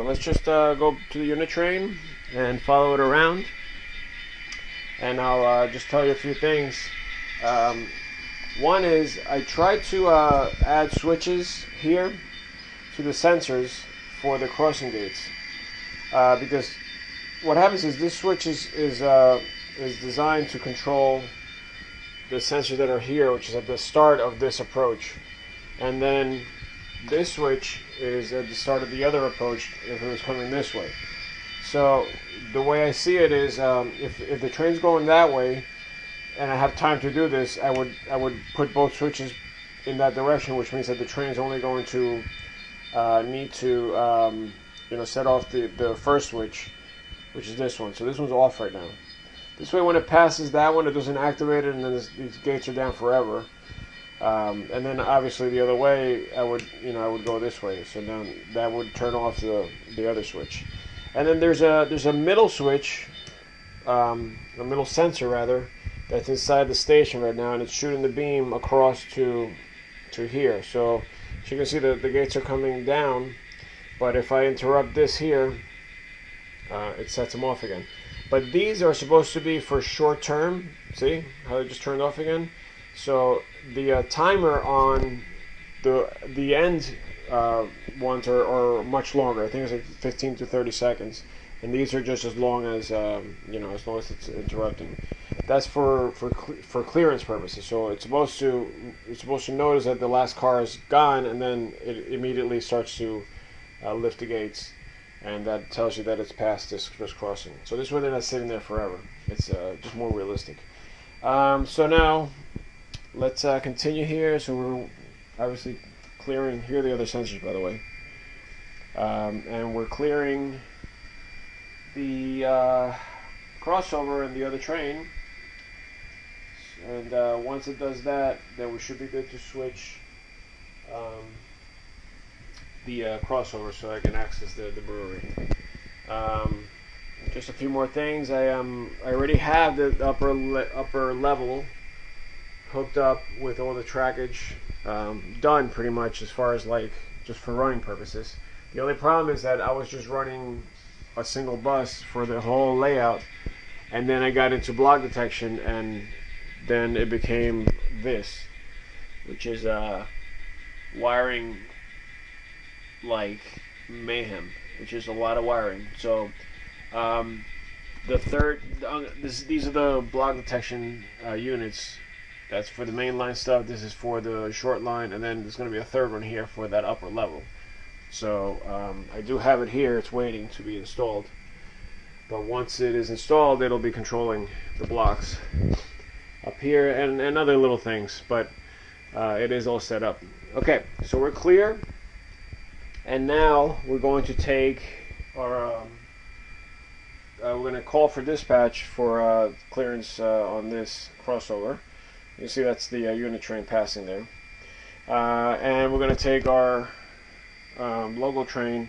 So let's just go to the unit train and follow it around, and I'll just tell you a few things. One is I tried to add switches here to the sensors for the crossing gates, because what happens is this switch is designed to control the sensors that are here, which is at the start of this approach, and then this switch is at the start of the other approach if it was coming this way. So the way I see it is, if the train's going that way, and I have time to do this, I would put both switches in that direction, which means that the train's only going to need to set off the first switch, which is this one. So this one's off right now. This way, when it passes that one, it doesn't activate it, and then these gates are down forever. And then obviously the other way, I would go this way. So then that would turn off the other switch. And then there's a middle switch, a middle sensor rather, that's inside the station right now, and it's shooting the beam across to here. So as you can see, the gates are coming down, but if I interrupt this here, it sets them off again. But these are supposed to be for short term. See how they just turned off again? So the timer on the end ones are much longer. I think it's like 15 to 30 seconds, and these are just as long as as long as it's interrupting. That's for clearance purposes. So it's supposed to notice that the last car is gone, and then it immediately starts to lift the gates, and that tells you that it's past this crossing. So this way they're not sitting there forever. It's just more realistic. So now let's continue here. So we're obviously clearing. Here are the other sensors, by the way. And we're clearing the crossover and the other train. And once it does that, then we should be good to switch the crossover so I can access the brewery. Just a few more things. I already have the upper level hooked up with all the trackage done pretty much, as far as like just for running purposes. The only problem is that I was just running a single bus for the whole layout, and then I got into block detection, and then it became this, which is wiring like mayhem, which is a lot of wiring. So these are the block detection units. That's for the main line stuff. This is for the short line, and then there's going to be a third one here for that upper level. So I do have it here. It's waiting to be installed. But once it is installed, it'll be controlling the blocks up here and other little things. But it is all set up. Okay, so we're clear. And now we're going to take our... we're going to call for dispatch for clearance on this crossover. You see that's the unit train passing there. And we're going to take our logo train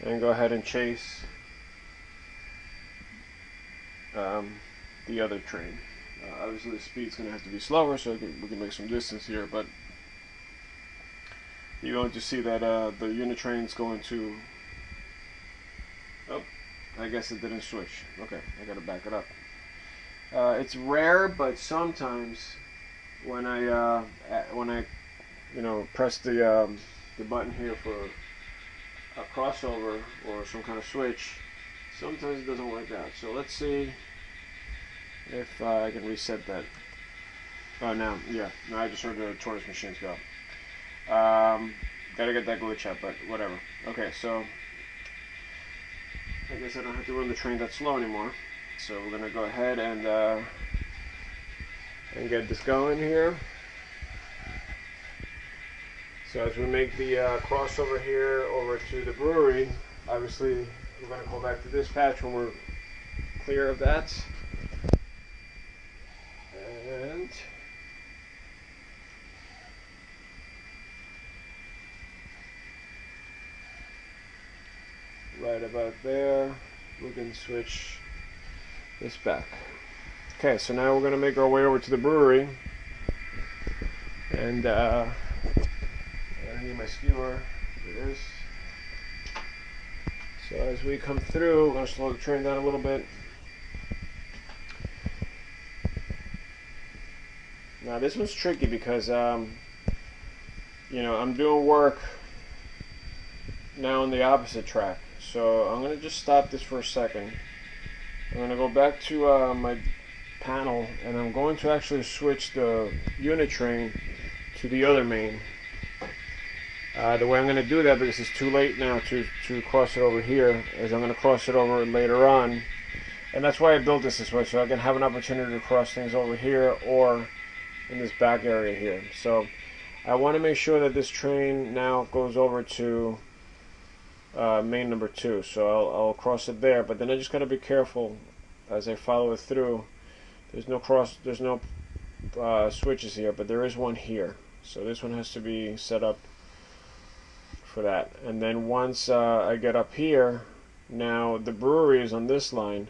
and go ahead and chase the other train. Obviously the speed's going to have to be slower, so we can make some distance here, but you're going to see that the unit train's going to... Oh, I guess it didn't switch. Okay, I got to back it up. It's rare, but sometimes when I press the button here for a crossover or some kind of switch, sometimes it doesn't work out. So let's see if I can reset that. Oh, now I just heard the tortoise machines go. Gotta get that glitch out, but whatever. Okay, so I guess I don't have to run the train that slow anymore. So we're gonna go ahead and get this going here. So as we make the crossover here over to the brewery, obviously we're gonna call back to dispatch when we're clear of that. And right about there, we can switch this back. Okay, so now we're going to make our way over to the brewery, and I need my skewer. Here it is. So as we come through, we're going to slow the train down a little bit. Now this one's tricky because you know, I'm doing work now on the opposite track. So I'm going to just stop this for a second. I'm going to go back to my panel, and I'm going to actually switch the unit train to the other main. The way I'm going to do that, because it's too late now to cross it over here, is I'm going to cross it over later on. And that's why I built this way, so I can have an opportunity to cross things over here or in this back area here. So I want to make sure that this train now goes over to main number 2. So I'll cross it there, but then I just got to be careful as I follow it through. There's no switches here, but there is one here. So this one has to be set up for that. And then once I get up here, now the brewery is on this line,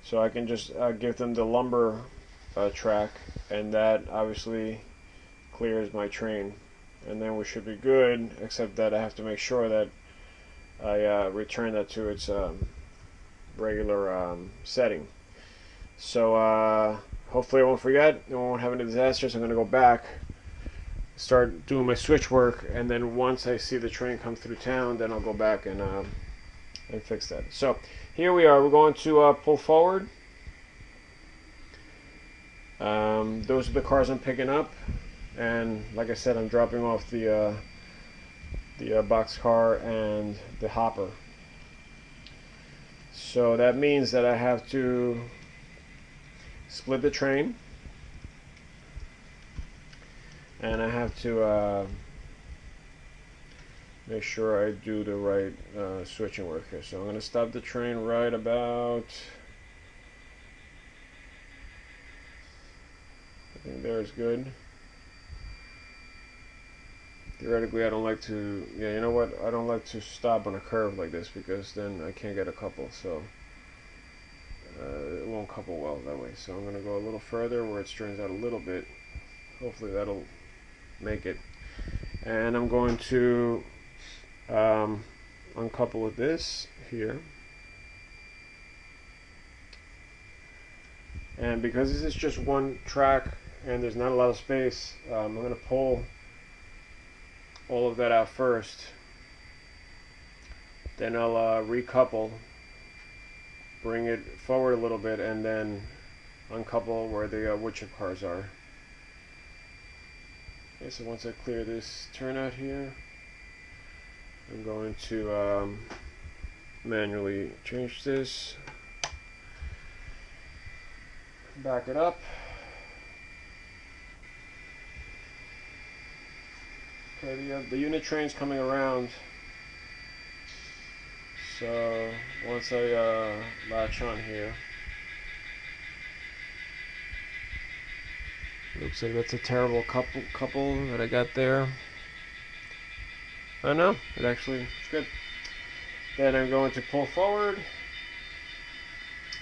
so I can just give them the lumber track, and that obviously clears my train. And then we should be good, except that I have to make sure that I return that to its regular setting. So hopefully I won't forget, and we won't have any disasters. I'm going to go back, start doing my switch work, and then once I see the train come through town, then I'll go back and fix that. So here we are. We're going to pull forward. Those are the cars I'm picking up, and like I said, I'm dropping off the boxcar and the hopper. So that means that I have to split the train, and I have to make sure I do the right switching work here. So I'm going to stop the train right about, I think there is good. Theoretically, I don't like to, yeah, you know what, I don't like to stop on a curve like this, because then I can't get a couple, so it won't couple well that way. So I'm going to go a little further where it straightens out a little bit. Hopefully that'll make it. And I'm going to uncouple with this here. And because this is just one track and there's not a lot of space, I'm going to pull all of that out first. Then I'll recouple, bring it forward a little bit, and then uncouple where the wood chip cars are. Okay, so once I clear this turnout here, I'm going to manually change this, back it up. Okay, the unit train's coming around, so once I latch on here, looks like that's a terrible couple that I got there. I know, it actually is good. Then I'm going to pull forward,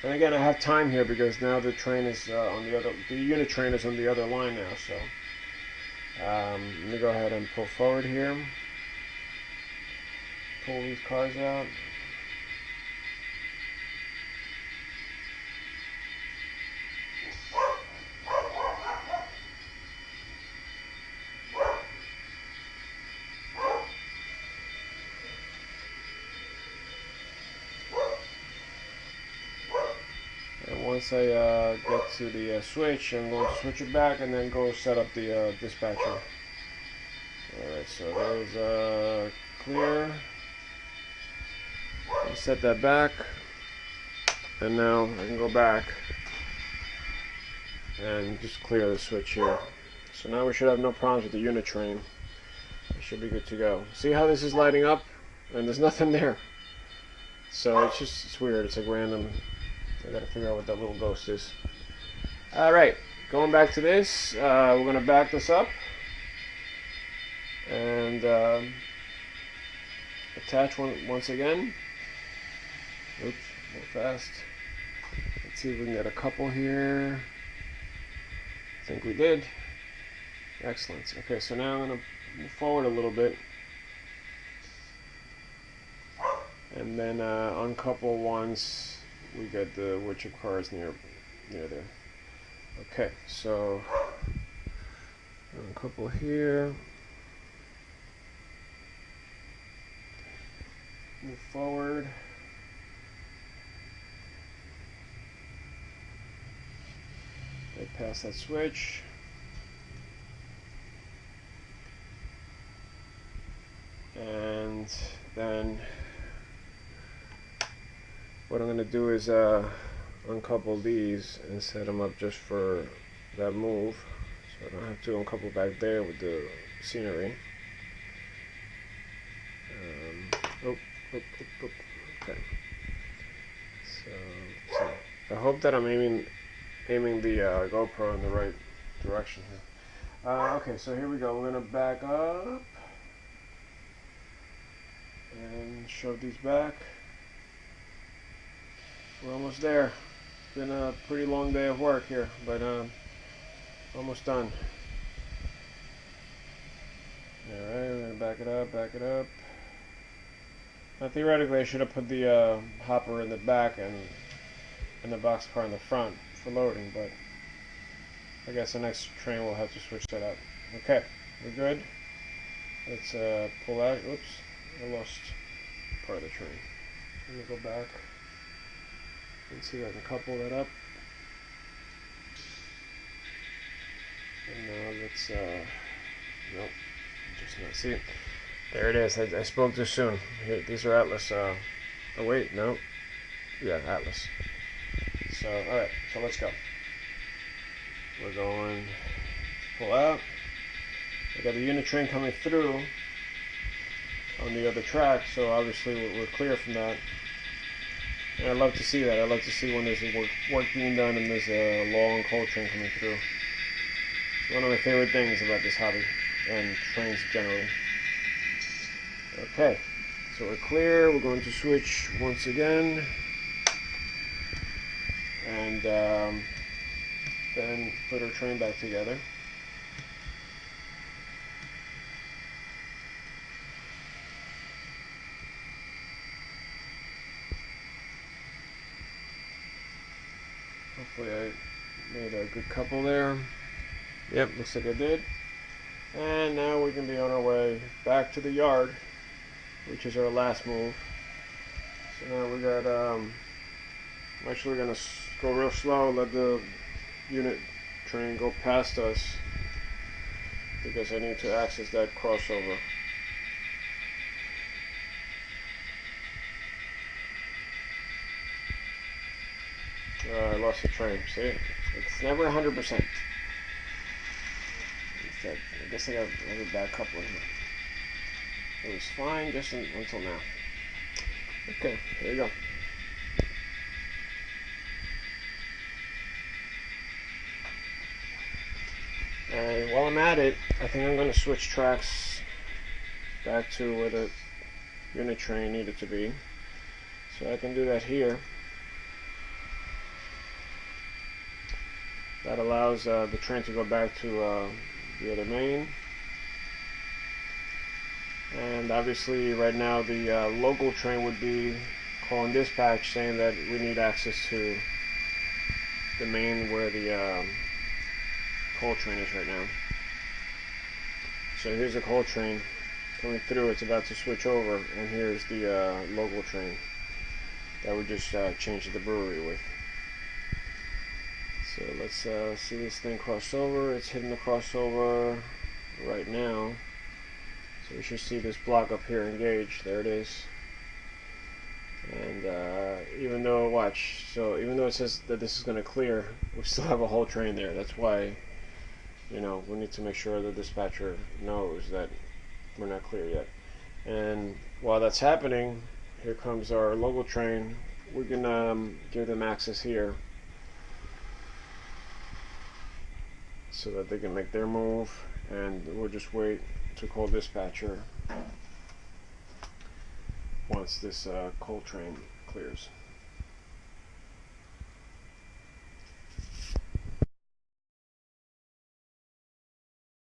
and again I have time here because now the train is the unit train is on the other line now. So let me go ahead and pull forward here, pull these cars out. Once I get to the switch, I'm going to switch it back and then go set up the dispatcher. Alright, so there's clear. I'll set that back, and now I can go back and just clear the switch here. So now we should have no problems with the unit train. It should be good to go. See how this is lighting up? And there's nothing there. So it's weird. It's like random. I gotta figure out what that little ghost is. Alright, going back to this, we're gonna back this up and attach once again. Oops, more fast. Let's see if we can get a couple here. I think we did. Excellent. Okay, so now I'm gonna move forward a little bit. and then uncouple once we get the witch of cards near there. Okay, so uncouple here, move forward, get past that switch, and then what I'm going to do is uncouple these and set them up just for that move, so I don't have to uncouple back there with the scenery. Okay. So I hope that I'm aiming the GoPro in the right direction here. Okay, so here we go. We're gonna back up and shove these back. We're almost there. It's been a pretty long day of work here, but almost done. Alright, we're going to back it up. Now theoretically I should have put the hopper in the back and the boxcar in the front for loading, but I guess the next train will have to switch that up. Okay, we're good. Let's pull out. Oops, I lost part of the train. Let me go back and see if I can couple that up. And now let's, nope, just not see. There it is. I spoke too soon. Here, these are Atlas. Oh wait, no. Yeah, Atlas. So, alright, so let's go. We're going to pull out. I got a unit train coming through on the other track, so obviously we're clear from that. And I love to see that. I love to see when there's work being done and there's a long coal train coming through. It's one of my favorite things about this hobby and trains generally. Okay, so we're clear. We're going to switch once again, and then put our train back together. Hopefully I made a good couple there. Yep, looks like I did. And now we can be on our way back to the yard, which is our last move. So now we got, I'm actually going to go real slow, let the unit train go past us, because I need to access that crossover. I lost the train. See? It's never 100%. I guess I got a bad coupling here. It was fine just until now. Okay, here you go. And while I'm at it, I think I'm going to switch tracks back to where the unit train needed to be. So I can do that here. That allows the train to go back to the other main. And obviously right now the local train would be calling dispatch saying that we need access to the main where the coal train is right now. So here's the coal train coming through. It's about to switch over, and here's the local train that we just changed the brewery with. So let's see this thing cross over. It's hitting the crossover right now. So we should see this block up here engaged. There it is. And even though, watch, so even though it says that this is going to clear, we still have a whole train there. That's why, you know, we need to make sure the dispatcher knows that we're not clear yet. And while that's happening, here comes our local train. We can give them access here so that they can make their move, and we'll just wait to call dispatcher once this coal train clears.